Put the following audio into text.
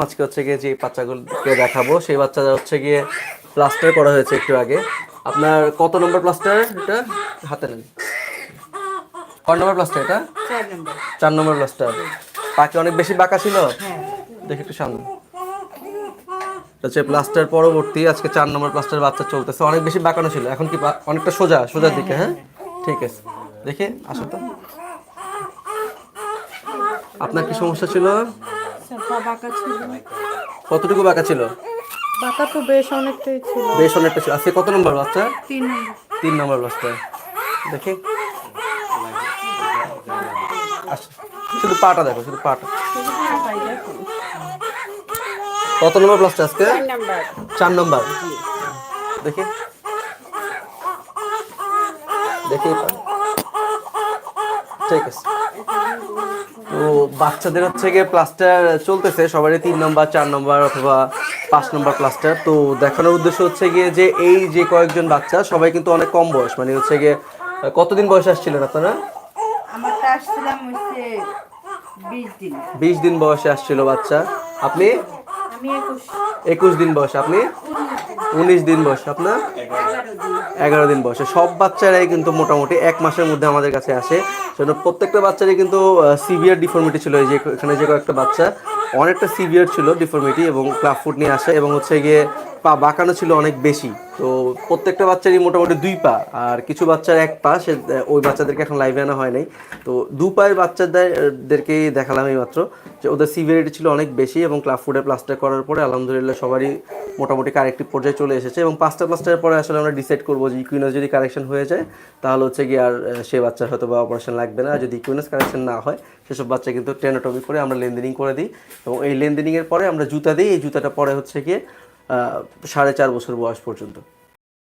আজকে হচ্ছে গিয়ে যে বাচ্চাগুলোকে দেখাবো সেই বাচ্চাটা হচ্ছে গিয়ে প্লাস্টার করা হয়েছে একটু আগে। আপনার কত নম্বর প্লাস্টার এটা? হাতে নেন। কয় নম্বর প্লাস্টার এটা? 4 নম্বর। 4 নম্বর প্লাস্টার। পাখি অনেক বেশি বাঁকা ছিল, দেখি একটু সামনে। হচ্ছে প্লাস্টার পরবর্তী আজকে 4 নম্বর প্লাস্টার বাচ্চা চলতেছে। অনেক বেশি বাঁকানো ছিল, এখন কি অনেকটা সোজার দিকে? হ্যাঁ ঠিক আছে, দেখি আসো তো। আপনার কি সমস্যা ছিল? পা বাঁকা ছিল। কতটুকু বাঁকা ছিল? বাঁকা তো বেশ অনেকটাই ছিল। বেশ অনেকটা ছিল। আজকে কত নম্বর বাচ্চা? 3 নম্বর। 3 নম্বর বাচ্চা। দেখি আচ্ছা, শুধু পাটা দেখো, শুধু পাটা। কত নম্বর প্লাস্টার আজকে? 4 নম্বর। 4 নম্বর। দেখি দেখি ঠিক আছে। তো বাচ্চাদের হচ্ছে গিয়ে প্লাস্টার চলতেছে সবারই 3 নম্বর, 4 নম্বর অথবা 5 নম্বর প্লাস্টার। তো দেখানোর উদ্দেশ্য হচ্ছে গিয়ে যে এই যে কয়েকজন বাচ্চা সবাই কিন্তু অনেক কম বয়স, মানে হচ্ছে গিয়ে কতদিন বয়সে আসছিলেন আপনারা? আমারটা আসছিলাম হচ্ছে 20 দিন। 20 দিন বয়সে আসছিল বাচ্চা। আপনি? আমি 21 দিন বয়সে। আপনি? 19 দিন বয়সে। আপনার? 11 দিন বয়সে। সব বাচ্চারাই কিন্তু মোটামুটি 1 মাসের মধ্যে আমাদের কাছে আসে। সেজন্য প্রত্যেকটা বাচ্চারই কিন্তু সিভিয়ার ডিফর্মিটি ছিল। এই যে এখানে যে কয়েকটা বাচ্চা অনেকটা সিভিয়ার ছিল ডিফর্মিটি, এবং ক্লাব ফুট নিয়ে আসে, এবং হচ্ছে গিয়ে পা বাঁকানো ছিল অনেক বেশি। তো প্রত্যেকটা বাচ্চারই মোটামুটি 2 পা, আর কিছু বাচ্চার 1 পা। সে ওই বাচ্চাদেরকে এখন লাইভে আনা হয় নাই। তো 2 পায়ের বাচ্চাদেরকেই দেখালাম এই মাত্র, যে ওদের সিভিয়ারিটি ছিল অনেক বেশি, এবং ক্লাব ফুডে প্লাস্টার করার পরে আলহামদুলিল্লাহ সবারই মোটামুটি কারেক্টিভ পর্যায়ে চলে এসেছে। এবং 5টা প্লাস্টারের পরে আসলে আমরা ডিসাইড করবো যে ইকুইনাস যদি কারেকশন হয়ে যায় তাহলে হচ্ছে গিয়ে আর সে বাচ্চার হয়তো বা অপারেশন লাগবে না। যদি ইকুইনাস কারেকশন না হয় সেসব বাচ্চা কিন্তু টেনোটমি করে আমরা লেন্দিনিং করে দিই, এবং এই লেন্দিনিংয়ের পরে আমরা জুতা দিই। এই জুতাটা পরে হচ্ছে গিয়ে 4.5 বছর বয়স পর্যন্ত।